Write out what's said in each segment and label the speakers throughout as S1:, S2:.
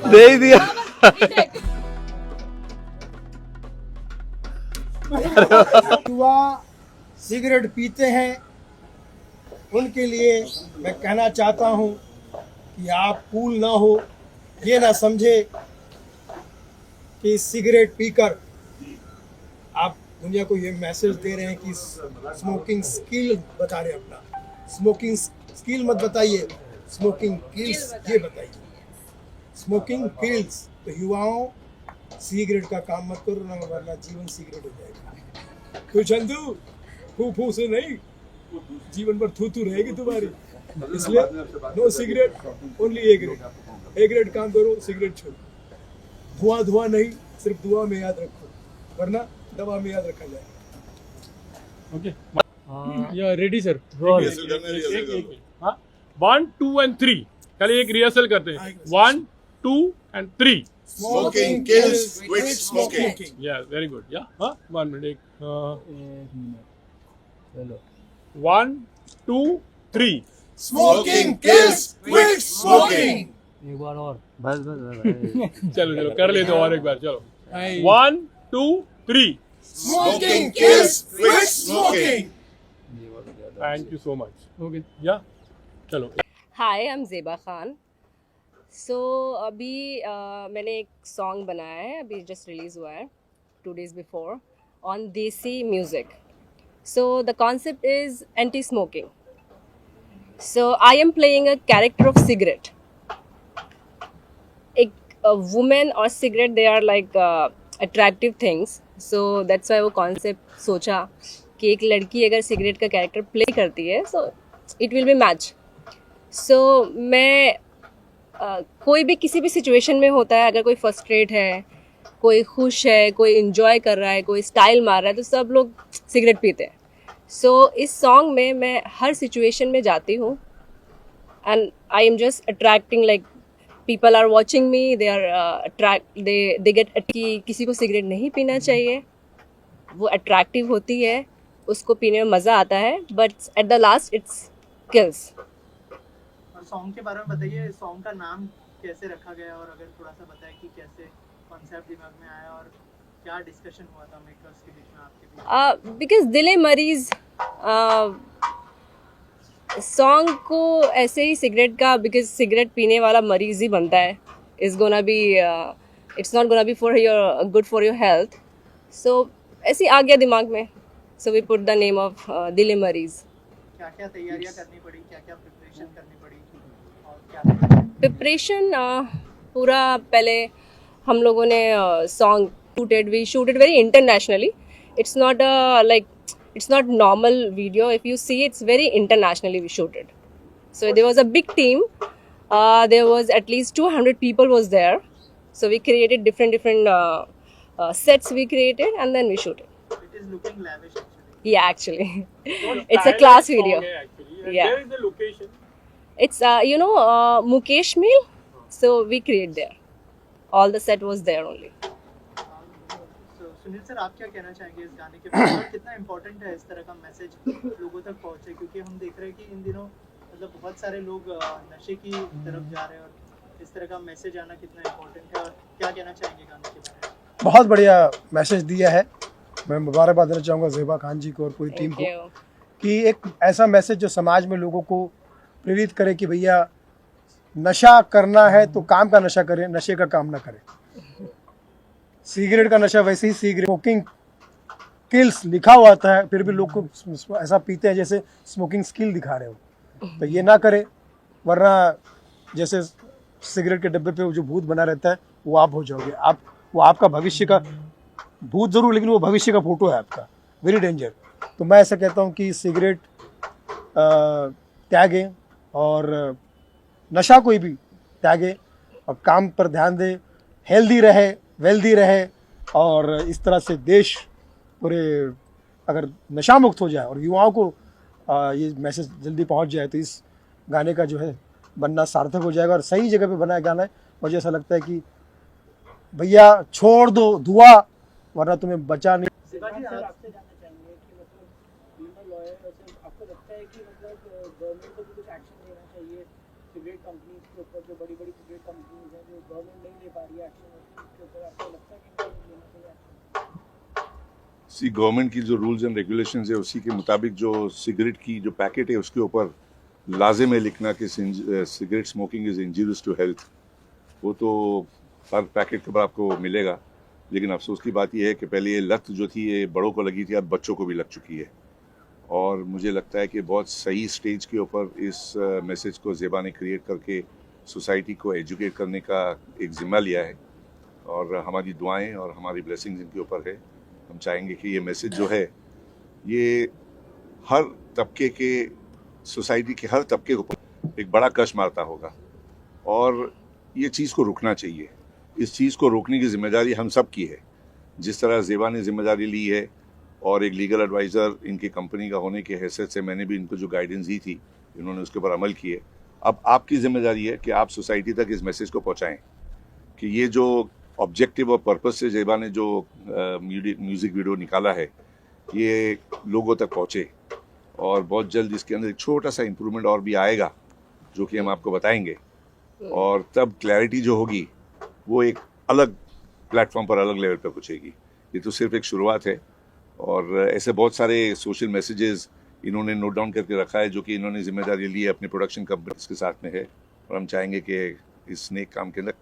S1: दे ही दिया।
S2: युवा सिगरेट पीते हैं उनके लिए मैं कहना चाहता हूं कि आप कूल ना हो, ये ना समझे कि सिगरेट पीकर आप दुनिया को ये मैसेज दे रहे हैं कि स्मोकिंग स्किल बता रहे हैं। अपना स्मोकिंग स्किल मत बताइए, स्मोकिंग किल्स ये बताइए। Smoking kills. तो युवाओं सिगरेट का काम मत करो ना, वरना जीवन सिगरेट हो जाएगा। तो चंदू फू फू से नहीं, जीवन भर थू थू रहेगी तुम्हारी। इसलिए no cigarette, only A grade. A grade काम करो, सिगरेट छोड़ो। धुआं धुआं नहीं, सिर्फ दुआ में याद रखो, वरना दवा में याद रखा जाएगा।
S1: ओके या रेडी सर।
S3: हाँ 1 2 and 3 खाली एक रिहर्सल करते हैं। 1 2 and 3
S4: Smoking kills, quit smoking.
S3: yeah very good yeah हाँ 1 minute
S1: चलो
S3: 1 2 3
S4: Smoking kills, quit smoking.
S1: एक बार और बस बस, बस।
S3: चलो चलो कर लेते और एक बार चलो 1 2 3
S4: Smoking kills, quit smoking.
S3: Thank you so much
S1: okay
S3: या चलो।
S5: हाय आई एम ज़ेबा खान। सो अभी मैंने एक सॉन्ग बनाया है, अभी जस्ट रिलीज़ हुआ है 2 days before on Desi music. So the concept is anti smoking. So I am playing a character of cigarette. एक वुमेन और cigarette they are like attractive things. So that's why वो concept सोचा कि एक लड़की अगर सिगरेट का कैरेक्टर प्ले करती है so it will be match. So मैं कोई भी किसी भी सिचुएशन में होता है, अगर कोई फ्रस्ट्रेट है, कोई खुश है, कोई इन्जॉय कर रहा है, कोई स्टाइल मार रहा है, तो सब लोग सिगरेट पीते हैं। सो इस सॉन्ग में मैं हर सिचुएशन में जाती हूँ and I am just attracting like people are watching me, they are attract they get कि किसी को सिगरेट नहीं पीना चाहिए, वो अट्रैक्टिव होती है, उसको पीने में मज़ा आता है, but at the last it's kills.
S6: और सॉन्ग के बारे में बताइए, सॉन्ग का नाम कैसे रखा गया और अगर थोड़ा सा बताएं कि कैसे कॉन्सेप्ट दिमाग में आया और क्या डिस्कशन हुआ था मेकर्स के बीच में, आपके बीच?
S5: बिकॉज दिले मरीज सॉन्ग को ऐसे ही सिगरेट का, बिकॉज सिगरेट पीने वाला मरीज ही बनता है, is gonna be it's not gonna be for your good for your health. So ऐसे ही आ गया दिमाग में, so we put the name of दिले मरीज।
S6: क्या क्या तैयारियां करनी पड़ी, क्या क्या प्रिपरेशन करनी पड़ी और क्या
S5: प्रिपरेशन पूरा पहले हम लोगों ने song we shooted very internationally. It's not like it's not normal video. If you see, it's very internationally we shooted. So there was a big team. There was at least 200 people was there. So we created different sets we created and then we shooted.
S6: It is looking lavish actually.
S5: Yeah, actually. It's a class video. Yeah.
S3: Where is the location?
S5: It's Mukesh Mill. So we create there. All the set was there only.
S6: Sunil sir, आप क्या कहना चाहेंगे इस गाने के बारे में, और कितना इम्पोर्टेंट है इस तरह का मैसेज लोगों तक पहुंचे, क्योंकि हम देख रहे हैं कि इन दिनों मतलब बहुत सारे लोग नशे की तरफ जा रहे हैं और इस तरह का मैसेज आना कितना इम्पोर्टेंट है, और क्या कहना चाहेंगे गाने के बारे में?
S2: बहुत बढ़िया मैसेज दिया है। मैं मुबारकबाद देना चाहूँगा ज़ेबा खान जी को और पूरी टीम
S5: Thank
S2: को
S5: you.
S2: कि एक ऐसा मैसेज जो समाज में लोगों को प्रेरित करे कि भैया नशा करना है तो काम का नशा करें, नशे का काम ना करें। सिगरेट का नशा वैसे ही, सिगरेट स्मोकिंग किल्स लिखा हुआ आता है, फिर भी लोग को ऐसा पीते हैं जैसे स्मोकिंग स्किल दिखा रहे हो। तो ये ना करें, वरना जैसे सिगरेट के डब्बे पे जो भूत बना रहता है वो आप हो जाओगे। आप वो आपका भविष्य का भूत जरूर, लेकिन वो भविष्य का फोटो है आपका, वेरी डेंजर। तो मैं ऐसा कहता हूँ कि सिगरेट त्यागें और नशा कोई भी त्यागें और काम पर ध्यान दें, हेल्दी रहे, वेल्दी रहे, और इस तरह से देश पूरे अगर नशा मुक्त हो जाए और युवाओं को ये मैसेज जल्दी पहुंच जाए तो इस गाने का जो है बनना सार्थक हो जाएगा। और सही जगह पे बनाया गाना है। मुझे ऐसा लगता है कि भैया छोड़ दो धुआं, वरना तुम्हें बचा नहीं।
S6: ज़ेबा जी,
S7: आपसे जानना चाहेंगे कि मतलब बीइंग लॉयर, आपको लगता है कि मतलब गवर्नमेंट को भी कुछ एक्शन लेना चाहिए सिगरेट कंपनीज के ऊपर, जो बड़ी बड़ी सिगरेट कंपनीज हैं जो गवर्नमेंट नहीं ले पा रही है एक्शन, उसके ऊपर आपको लगता है कि गवर्नमेंट लेना चाहिए एक्शन?
S4: सी गवर्नमेंट की जो रूल्स एंड रेगुलेशंस है उसी के मुताबिक जो सिगरेट की जो पैकेट है उसके ऊपर लाजिम है लिखना कि cigarette smoking is injurious to health. वो तो हर पैकेट के बाद आपको मिलेगा, लेकिन अफसोस की बात यह है कि पहले ये लत जो थी ये बड़ों को लगी थी, अब बच्चों को भी लग चुकी है। और मुझे लगता है कि बहुत सही स्टेज के ऊपर इस मैसेज को ज़ेबा ने क्रिएट करके सोसाइटी को एजुकेट करने का एक ज़िम्मा लिया है। और हमारी दुआएं और हमारी ब्लेसिंग्स इनके ऊपर है। हम चाहेंगे कि ये मैसेज जो है ये हर तबके के, सोसाइटी के हर तबके के ऊपर एक बड़ा कश मारता होगा और ये चीज़ को रुकना चाहिए। इस चीज़ को रोकने की जिम्मेदारी हम सब की है। जिस तरह ज़ेबा ने जिम्मेदारी ली है और एक लीगल एडवाइज़र इनकी कंपनी का होने की हैसियत से मैंने भी इनको जो गाइडेंस दी थी, इन्होंने उसके ऊपर अमल किए। अब आपकी जिम्मेदारी है कि आप सोसाइटी तक इस मैसेज को पहुंचाएं कि ये जो ऑब्जेक्टिव और पर्पस से ज़ेबा ने जो म्यूज़िक वीडियो निकाला है ये लोगों तक पहुंचे और बहुत जल्द इसके अंदर एक छोटा सा इम्प्रूवमेंट और भी आएगा जो कि हम आपको बताएंगे और तब क्लैरिटी जो होगी वो एक अलग प्लेटफॉर्म पर, अलग लेवल पर पहुंचेगी। ये तो सिर्फ एक शुरुआत है और ऐसे बहुत सारे सोशल मैसेजेस इन्होंने नोट डाउन करके रखा है जो कि इन्होंने जिम्मेदारी ली है अपनी प्रोडक्शन कंपनीज के साथ में है और हम चाहेंगे कि इस नेक काम के अंदर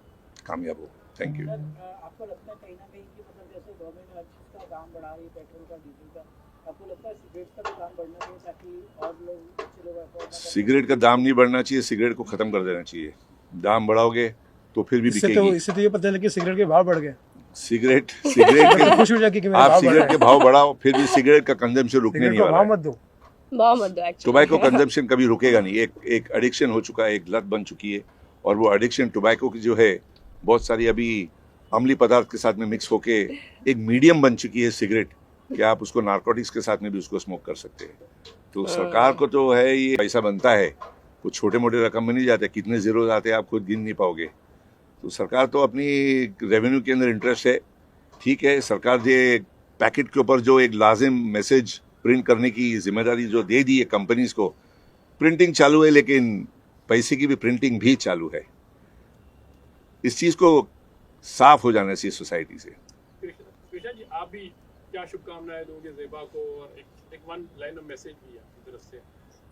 S4: कामयाब हो। Thank you.
S7: आपको लगता है कहीं ना कहीं कि मतलब जैसे गवर्नमेंट हर चीज़ का दाम बढ़ा रही है, पेट्रोल का, डीजल का, आपको लगता है सिगरेट का भी दाम बढ़ना चाहिए ताकि और लोग अच्छे लोग अफोर्ड ना करें?
S4: सिगरेट का दाम नहीं बढ़ना चाहिए, सिगरेट को ख़त्म कर देना चाहिए। दाम बढ़ाओगे तो फिर भी बिकेगी।
S8: इससे तो ये पता चला कि सिगरेट के भाव बढ़ गए।
S4: सिगरेट के
S8: खुश हो जाके कि मेरे
S4: आप
S8: भाव
S4: सिगरेट
S8: बढ़
S4: के
S8: गए।
S4: भाव बढ़ाओ फिर भी सिगरेट का कंजम्पशन रुकने
S8: सिगरेट
S4: नहीं
S8: को
S4: वाला
S8: भाव
S4: है।
S8: मत दो।
S5: एक्चुअली
S4: टोबैको कंजम्पशन कभी रुकेगा नहीं। एक एडिक्शन हो चुका है, एक लत बन चुकी है और वो एडिक्शन टोबैको की जो है बहुत सारी अभी अम्लीय पदार्थ के साथ में मिक्स होके एक मीडियम बन चुकी है सिगरेट कि आप उसको नारकोटिक्स के साथ में भी उसको स्मोक कर सकते हैं। तो सरकार को तो है ये पैसा बनता है, वो छोटे मोटे रकम में नहीं जाते, कितने जीरो आते हैं आप खुद गिन नहीं पाओगे। तो सरकार तो अपनी रेवेन्यू के अंदर इंटरेस्ट है। ठीक है, सरकार ये पैकेट के ऊपर जो एक लाजिम मैसेज प्रिंट करने की जिम्मेदारी जो दे दी है कंपनीज को, प्रिंटिंग चालू है लेकिन पैसे की भी प्रिंटिंग भी चालू है। इस चीज़ को साफ हो जाना चाहिए सोसाइटी से।
S3: कृष्णा जी, आप भी क्या शुभकामनाएं दोगे ज़ेबा को और एक वन लाइन ऑफ मैसेज भी आपकी तरफ से?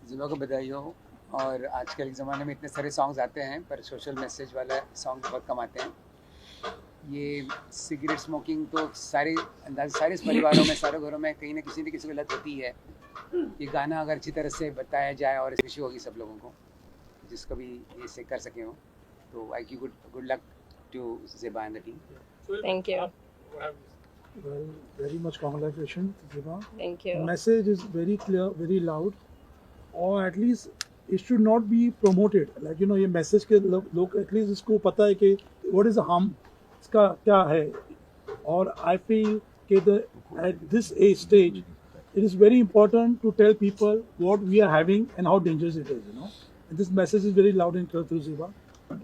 S9: ज़ेबा को बधाई हो। और आजकल के ज़माने में इतने सारे सॉन्ग्स आते हैं पर सोशल मैसेज वाला सॉन्ग बहुत कम आते हैं। ये सिगरेट स्मोकिंग तो सारे परिवारों में, सारे घरों में कहीं ना किसी को लत होती है। ये गाना अगर अच्छी तरह से बताया जाए और खुशी होगी सब लोगों को, जिसको भी इसे कर सके हो। तो I give good luck to Zeba and the team.
S5: Thank you.
S8: Well, very much congratulations, Zeba.
S5: Thank you.
S8: The message is very clear, very loud, or at least it should not be promoted. Like ये message के लोग at least इसको पता है कि what is the harm, इसका क्या है। और I feel कि at this age stage, it is very important to tell people what we are having and how dangerous it is. And this message is very loud and clear through Zeba.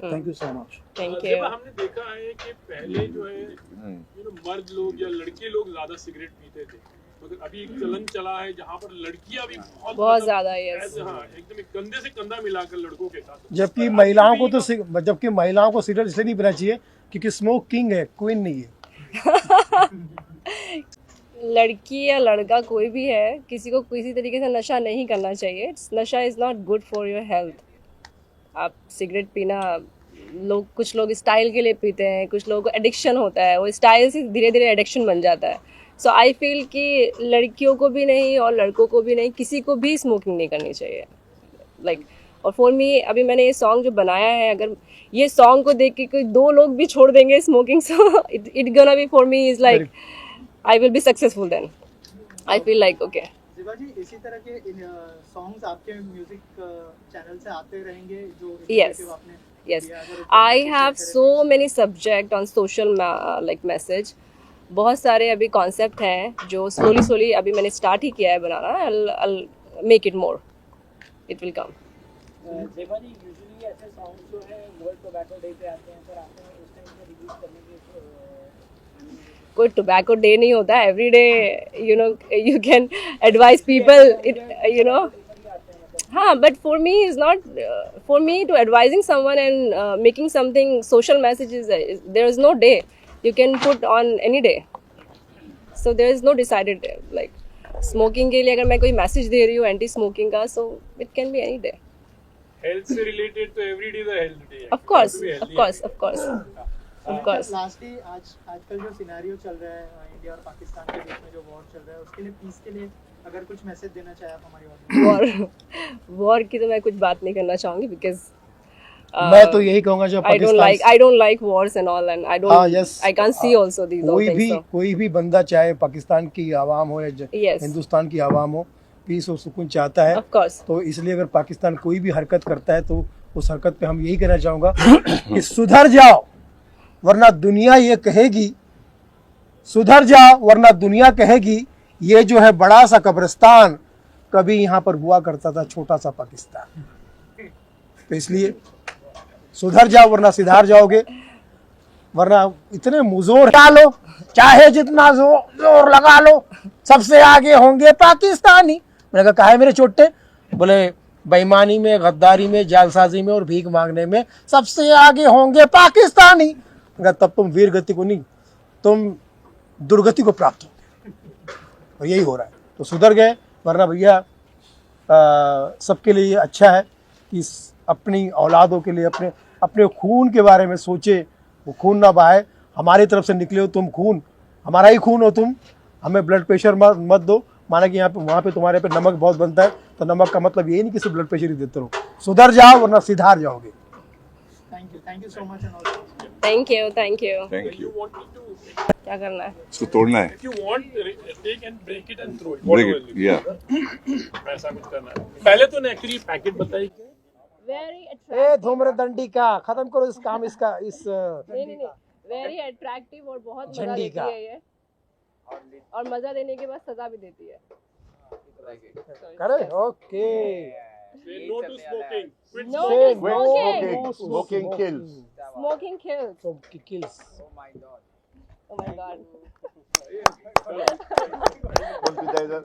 S8: Thank you so much.
S5: Thank
S3: Zeba,
S5: you.
S3: हमने देखा है कि पहले जो है मर्द लोग या लड़के लोग ज्यादा सिगरेट पीते थे, मगर अभी एक चलन चला है जहाँ पर लड़कियां भी
S5: बहुत ज्यादा, yes.
S3: हाँ, एकदम एक कंधे से कंधा मिलाकर लड़कों के साथ।
S8: जबकि महिलाओं को सिगरेट इसलिए नहीं पीना चाहिए क्योंकि स्मोक किंग है, क्वीन नहीं है।
S5: लड़की या लड़का कोई भी है, किसी को किसी तरीके से नशा नहीं करना चाहिए। नशा is not good for your health. आप सिगरेट पीना, कुछ लोग स्टाइल के लिए पीते हैं, कुछ लोगों को एडिक्शन होता है, वो स्टाइल से धीरे धीरे एडिक्शन बन जाता है। सो आई फील कि लड़कियों को भी नहीं और लड़कों को भी नहीं, किसी को भी स्मोकिंग नहीं करनी चाहिए। और फॉर मी, अभी मैंने ये सॉन्ग जो बनाया है, अगर ये सॉन्ग को देख के कोई 2 लोग भी छोड़ देंगे smoking, so it gonna be for me is like I will be successful then. I feel like okay.
S6: Zeba ji, इसी तरह के सॉन्ग्स आपके म्यूजिक चैनल से आते रहेंगे जो
S5: Yes.
S6: आपने
S5: Yes,
S6: किया, अगर
S5: I
S6: कुछ
S5: have
S6: ऐसे
S5: so many subject on social message. बहुत सारे अभी कॉन्सेप्ट हैं जो स्लोली अभी मैंने स्टार्ट ही किया है बनाना। I'll make it more. It will come.
S7: Zeba ji, usually ऐसे सॉन्ग्स जो है वर्ल्ड टोबैको डे पे आते हैं, पर आपने उस टाइम पे रिलीज करने के
S5: कोई टोबैको डे नहीं होता। Every day you can advise people. हाँ, but for me is not for me to advising someone and making something social messages. There is no day. You can put on any day. So there is no decided day. Like smoking के लिए अगर मैं कोई message दे रही हूँ anti smoking का, so it can be any day.
S3: Health से related तो every day the health day है।
S5: Of course,
S3: You have to be
S5: of
S3: healthy.
S5: course, of course, of course.
S6: Lastly आजकल जो सिनेरियो चल रहा है इंडिया और पाकिस्तान के बीच में, जो वॉर चल रहा है, उसके लिए, पीस के लिए अगर कुछ मैसेज देना चाहे आप हमारी ऑडियंस?
S5: वॉर की तो मैं कुछ बात नहीं करना चाहूँगी बिकॉज
S2: मैं तो यही कहूंगा जो
S5: I don't like wars and all, and I don't.
S2: yes.
S5: I can't see also these all things. So.
S2: कोई भी बंदा चाहे पाकिस्तान की आवाम हो या
S5: Yes.
S2: हिंदुस्तान की आवाम हो, पीस और सुकून चाहता है।
S5: Of course.
S2: तो इसलिए अगर पाकिस्तान कोई भी हरकत करता है तो उस हरकत पे हम यही कहना चाहूँगा कि सुधर जाओ, वरना दुनिया ये कहेगी, सुधर जाओ वरना दुनिया कहेगी ये जो है बड़ा सा कब्रिस्तान कभी यहाँ पर हुआ करता था छोटा सा पाकिस्तान। तो इसलिए सुधर जाओ वरना सिधार जाओगे, वरना इतने मुजोर डालो, चाहे जितना जोर लगा लो, सबसे आगे होंगे पाकिस्तानी। मैंने कहा काहे मेरे चोटे? बोले बेईमानी में, गद्दारी में, जालसाजी में और भीख मांगने में सबसे आगे होंगे पाकिस्तानी। तब तुम वीर गति को नहीं, तुम दुर्गति को प्राप्त होगे। और यही हो रहा है। तो सुधर गए, वरना भैया सबके लिए अच्छा है कि अपनी औलादों के लिए अपने खून के बारे में सोचे, वो खून ना बहाए। हमारी तरफ से निकले हो तुम खून, हमारा ही खून हो तुम, हमें ब्लड प्रेशर मत दो। माना कि यहाँ पे वहाँ पे तुम्हारे पे नमक बहुत बनता है, तो नमक का मतलब ये नहीं कि सिर्फ ब्लड प्रेशर ही देते रहो। सुधर जाओ वरना सिधार जाओगे।
S6: Thank you so much and all.
S5: Thank you.
S4: Thank you.
S3: You want me to,
S5: क्या करना है?
S4: इसको तोड़ना है।
S3: if you want, take and break it and throw it.
S4: Break
S3: whatever
S4: it,
S3: it is.
S4: yeah.
S3: ऐसा कुछ करना है। पहले तो ने एक्चुअली पैकेट बताई।
S5: Very
S2: ए
S5: attractive.
S2: धूम्र दंडी का खत्म करो इस काम, इसका इस
S5: नहीं। Very attractive और बहुत मजा
S2: झंडी
S5: देती
S2: का।
S5: है ये। और मजा देने के बाद सजा भी देती है।
S2: करे okay.
S3: Say no to smoking. Quit
S5: No
S3: smoking.
S5: to smoking.
S4: Smoking kills.
S5: Smoking kills.
S2: kills.
S5: Oh my god.
S4: कौन पीता है इधर?